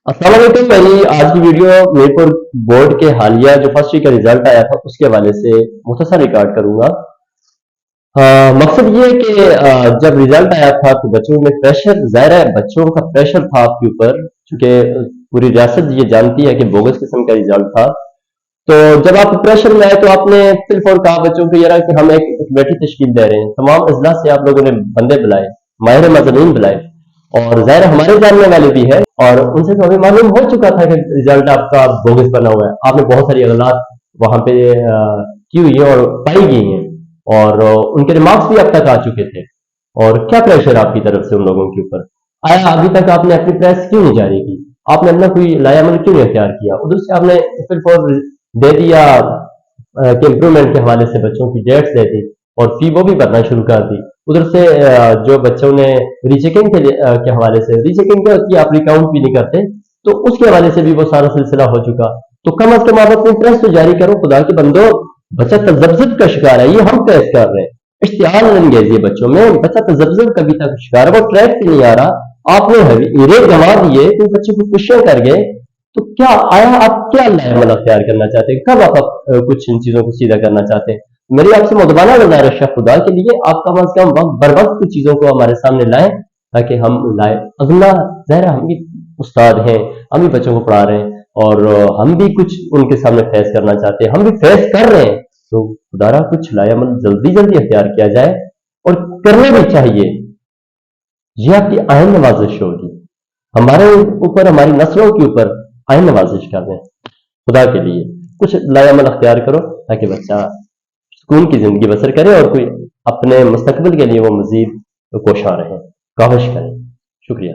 अस्सलाम वालेकुम भाई। आज की वीडियो मीरपुर बोर्ड के हालिया जो फर्स्ट ईयर का रिजल्ट आया था उसके हवाले से मुख्तसर रिकॉर्ड करूंगा। मकसद ये है कि जब रिजल्ट आया था तो बच्चों में प्रेशर, ज़ाहिर है बच्चों का प्रेशर था आपके ऊपर, क्योंकि पूरी रियासत ये जानती है कि बोगस किस्म का रिजल्ट था। तो जब आप प्रेशर में आए तो आपने फिर कहा बच्चों को यार कि हम एक कमेटी तश्कील दे रहे हैं, तमाम अजला से आप लोगों ने बंदे बुलाए, माहिर मज़ामीन बुलाए, और ज़ाहिर है हमारे जानने वाले भी है, और उनसे तो हमें मालूम हो चुका था कि रिजल्ट आपका बोगस बना हुआ है। आपने बहुत सारी गलत वहां पे की हुई है और पाई गई हैं, और उनके रिमार्क्स भी अब तक आ चुके थे। और क्या प्रेशर आपकी तरफ से उन लोगों के ऊपर आया? अभी तक आपने अपनी प्रेस क्यों नहीं जारी की? आपने अपना कोई लायामल क्यों नहीं अख्तियार किया? उधर से आपने फिर दे दिया कि इम्प्रूवमेंट के हवाले से बच्चों की डेट्स दे दी और फी वो भी भरना शुरू कर दी। उधर से जो बच्चों ने रीचेकिंग के हवाले से, रीचेकिंग की आप रिकाउंट भी नहीं करते, तो उसके हवाले से भी वो सारा सिलसिला हो चुका। तो कम अज कम आप अपनी प्रेस तो जारी करो, खुदा के बंदो। बच्चा तजब्जुब का शिकार है, ये हम फेस कर रहे हैं। इश्तिहार अंगेजी है बच्चों में, बच्चा तजब्जुब कभी तक शिकार है, वो ट्रैक पे नहीं आ रहा। आपने हीरे गंवा दिए, कोई बच्चे को पुष्य कर गए, तो क्या आया? आप क्या लाएमल अख्तियार करना चाहते हैं? कब आप कुछ इन चीजों को सीधा करना चाहते हैं? मेरी आपसे मुदबाना गुजारिश है, खुदा के लिए आप कम अज कम वक्त बर वक्त कुछ चीजों को हमारे सामने लाएं, ताकि हम लाए। अगला ज़ाहिर है हम भी उस्ताद हैं, हम भी बच्चों को पढ़ा रहे हैं, और हम भी कुछ उनके सामने फेस करना चाहते हैं, हम भी फेस कर रहे हैं। तो खुदारा कुछ लाएमल जल्दी जल्दी अख्तियार किया जाए, और करना भी चाहिए। ये आपकी आयन नवाजिश होगी, हमारे ऊपर, हमारी नस्लों के ऊपर आयन नवाजिश कर रहे हैं। खुदा के लिए कुछ लायामल अख्तियार करो, ताकि बच्चा सुकून की जिंदगी बसर करे और कोई अपने मुस्तकबिल के लिए वो मजीद कोशां रहे, काविश करें। शुक्रिया।